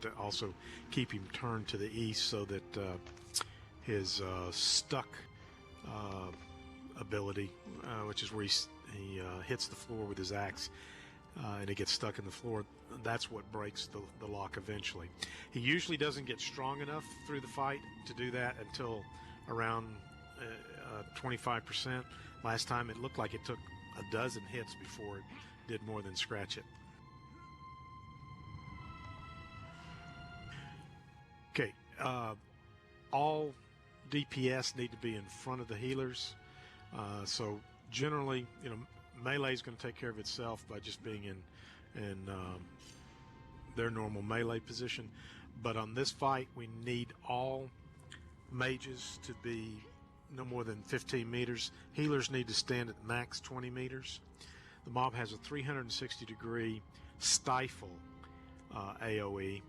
but to also keep him turned to the east so that his stuck ability, which is where he hits the floor with his axe and it gets stuck in the floor, that's what breaks the lock eventually. He usually doesn't get strong enough through the fight to do that until around 25%. Last time it looked like it took a dozen hits before it did more than scratch it. Okay, all DPS need to be in front of the healers. So generally, you know, melee is going to take care of itself by just being in their normal melee position. But on this fight, we need all mages to be no more than 15 meters. Healers need to stand at max 20 meters. The mob has a 360-degree stifle AoE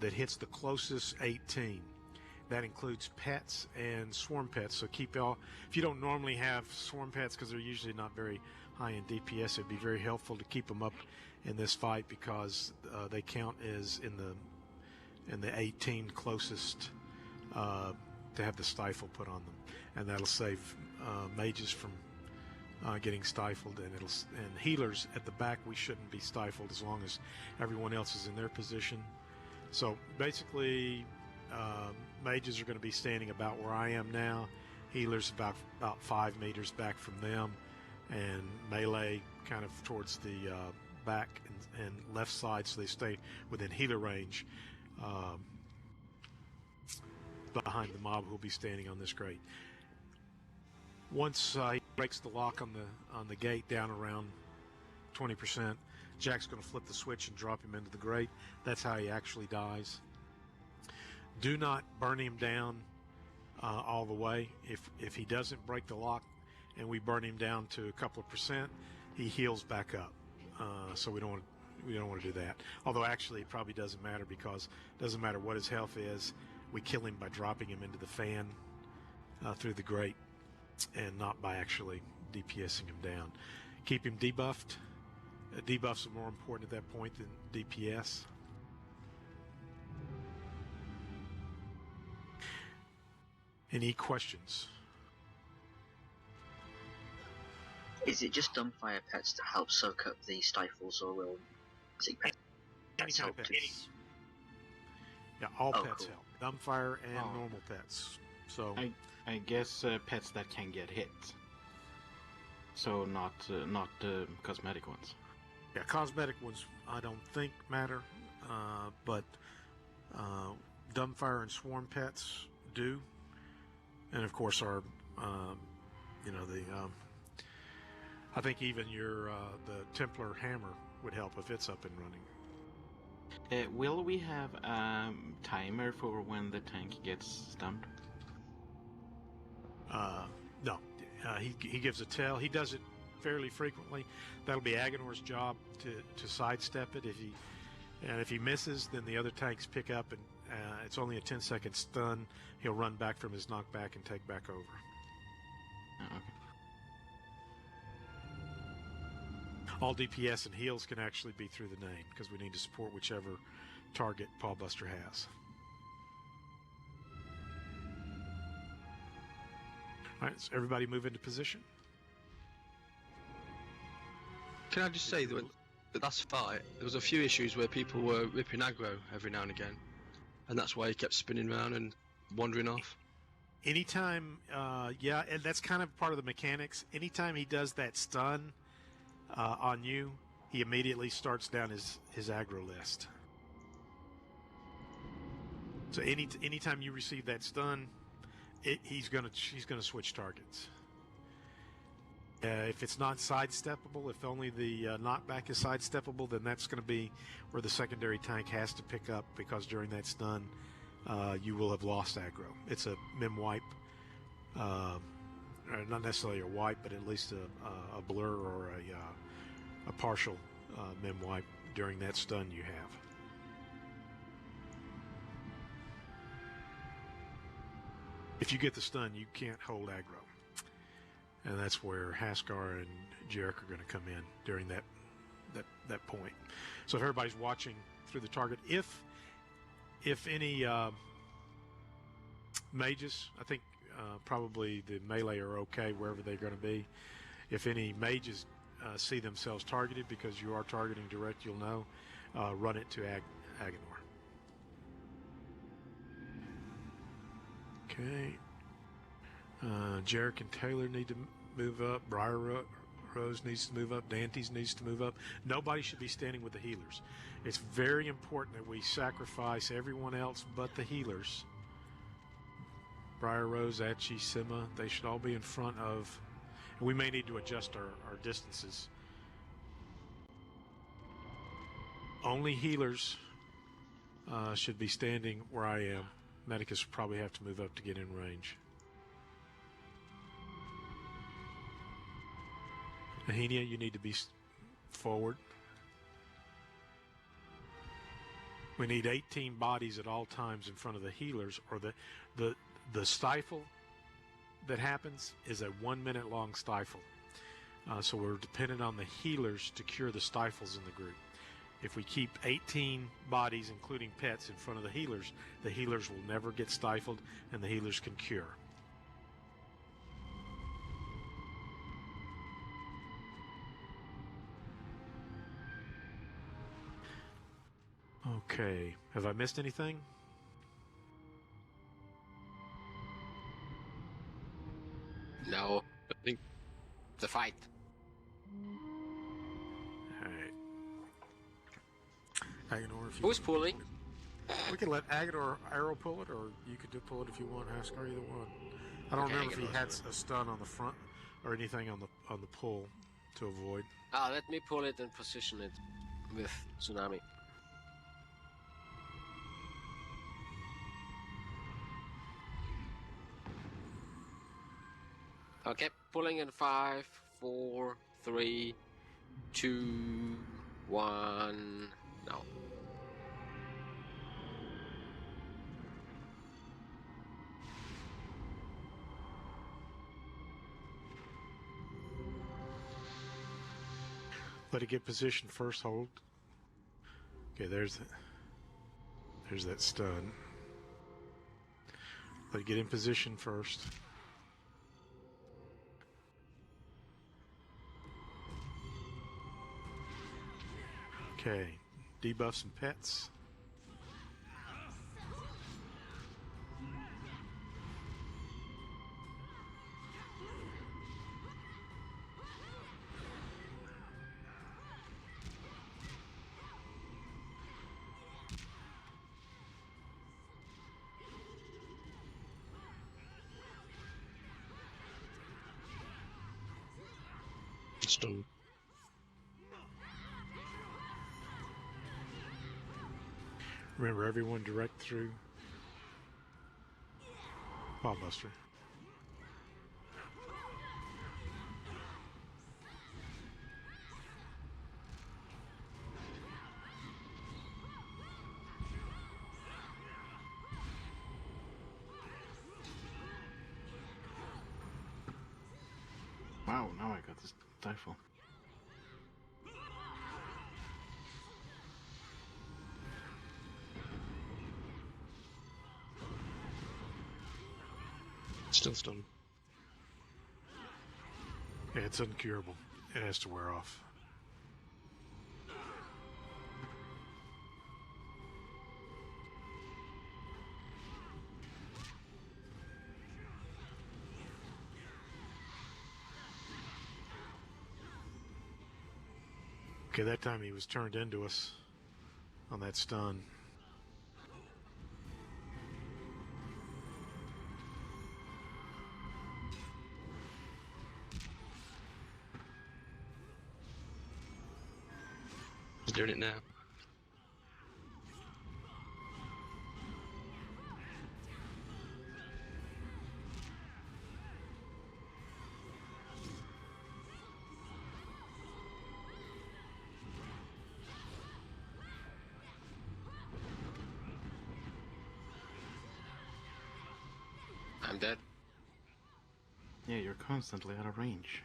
that hits the closest 18. That includes pets and swarm pets. So keep all, if you don't normally have swarm pets because they're usually not very high in DPS, it'd be very helpful to keep them up in this fight because they count as in the 18 closest to have the stifle put on them, and that'll save mages from getting stifled, and healers at the back, we shouldn't be stifled as long as everyone else is in their position. So basically, mages are going to be standing about where I am now, healers about 5 meters back from them, and melee kind of towards the back and left side, so they stay within healer range behind the mob who will be standing on this grate. Once he breaks the lock on the gate down around 20%, Jack's going to flip the switch and drop him into the grate. That's how he actually dies. Do not burn him down all the way. If he doesn't break the lock and we burn him down to a couple of percent, he heals back up. So we don't want to do that. Although actually it probably doesn't matter, because it doesn't matter what his health is. We kill him by dropping him into the fan through the grate, and not by actually DPSing him down. Keep him debuffed. Debuffs are more important at that point than DPS. Any questions? Is it just dumbfire pets to help soak up the stifles, or will pets Any kind of help pets. Yeah, all pets cool. help. Dumbfire and normal pets. So I guess pets that can get hit. So not cosmetic ones. yeah, cosmetic ones I don't think matter, but Dumbfire and Swarm pets do, and of course our, I think even your the Templar hammer would help if it's up and running. Will we have a timer for when the tank gets stunned? No. He gives a tell. He does it fairly frequently. That'll be Agonor's job to sidestep it. If he misses, then the other tanks pick up, and it's only a 10-second stun. He'll run back from his knockback and take back over. Okay. All DPS and heals can actually be through the name, because we need to support whichever target Pawbuster has. Alright, so everybody move into position. Can I just say that the last fight, there was a few issues where people were ripping aggro every now and again, and that's why he kept spinning around and wandering off. Anytime, yeah, and that's kind of part of the mechanics. Anytime he does that stun on you, he immediately starts down his aggro list. So anytime you receive that stun, she's gonna switch targets. If it's not sidesteppable, if only the knockback is sidesteppable, then that's going to be where the secondary tank has to pick up, because during that stun, you will have lost aggro. It's a mem wipe, not necessarily a wipe, but at least a blur or a partial mem wipe during that stun you have. If you get the stun, you can't hold aggro. And that's where Haskar and Jarek are going to come in during that point. So if everybody's watching through the target, if if any mages, I think probably the melee are okay wherever they're going to be. If any mages see themselves targeted, because you are targeting direct, you'll know, run it to Agonor. Okay. Jarek and Taylor need to move up. Rose needs to move up. Dantes needs to move up. Nobody should be standing with the healers. It's very important that we sacrifice everyone else but the healers. Briar Rose, Achi, Sima, they should all be in front of. We may need to adjust our distances. Only healers should be standing where I am. Medicus will probably have to move up to get in range. Nahenia, you need to be forward. We need 18 bodies at all times in front of the healers, or the stifle that happens is a 1 minute long stifle. So we're dependent on the healers to cure the stifles in the group. If we keep 18 bodies, including pets, in front of the healers will never get stifled, and the healers can cure. Okay, have I missed anything? No, I think the fight. Alright. Agonor, if you Who's pulling? We can let Agonor arrow pull it, or you could do pull it if you want, Haskar, either one. I don't Okay, remember if he had Agonor's a stun on the front or anything on the pull to avoid. Let me pull it and position it with Tsunami. Okay, pulling in 5, 4, 3, 2, 1. No. Let it get positioned first, hold. Okay, there's that stun. Let it get in position first. Okay, debuff some pets. stun. Remember, everyone direct through Pawbuster. Wow, now I got this stifle. Still stun. Yeah, it's uncurable. It has to wear off. Okay, that time he was turned into us on that stun. He's doing it now. I'm dead. Yeah, you're constantly out of range.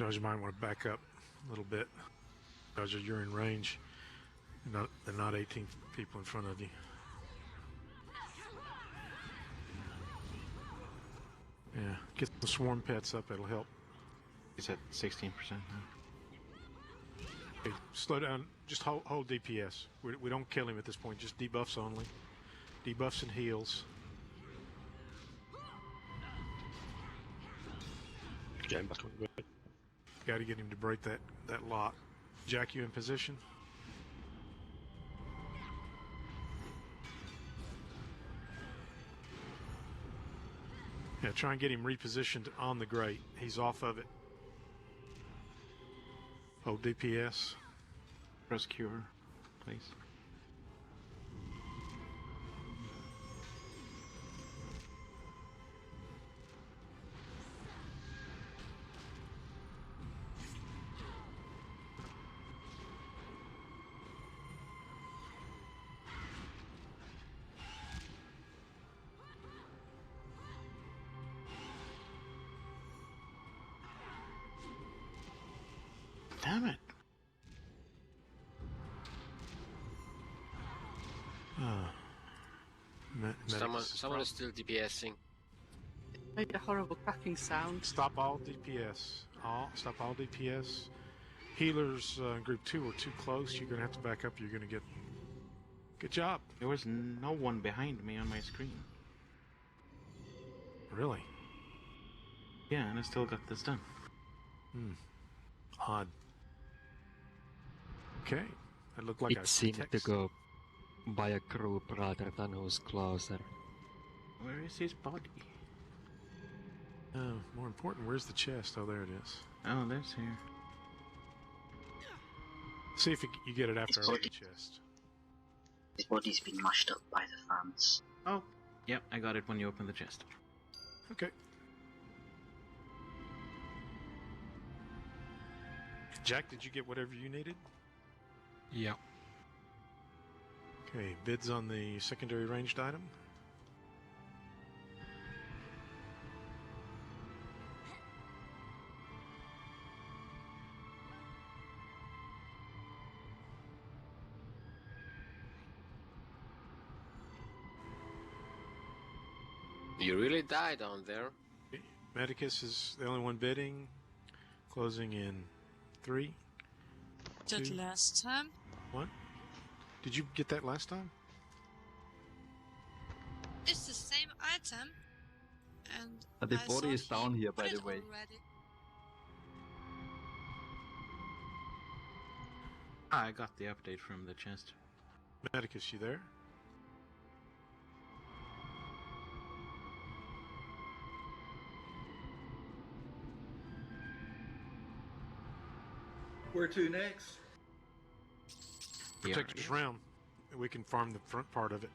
Dodger, you might want to back up a little bit. Dodger, you're in range. They're not 18 people in front of you. Yeah, get the swarm pets up, it'll help. He's at 16% now. Okay, slow down, just hold DPS. We don't kill him at this point, just debuffs only. Debuffs and heals. Getting back on the grid. Got to get him to break that lock. Jack, you in position? Yeah, try and get him repositioned on the grate. He's off of it. Hold DPS. Press cure, please. Damn it. Someone is still DPSing. Made a horrible cracking sound. Stop all DPS. Stop all DPS. Healers in group 2 are too close. You're going to have to back up. You're going to get... Good job. There was no one behind me on my screen. Really? Yeah, and I still got this done. Odd. Okay. That looked like It seemed to go by a group rather than who's closer. Where is his body? More important, where's the chest? Oh, there it is. Oh, there's here. See if you get it after I His open body. the chest. His body's been mashed up by the fans. Oh, yep, I got it when you opened the chest. Okay. Jack, did you get whatever you needed? Yeah. Okay, bids on the secondary ranged item. You really died down there. Medicus is the only one bidding. Closing in 3, Did 2, last time. 1. Did you get that last time? It's the same item. And The I body saw is down he here, by put the it way. already. Ah, I got the update from the chest. Medicus, you there? Where to next? Yeah. Protector's Realm. We can farm the front part of it.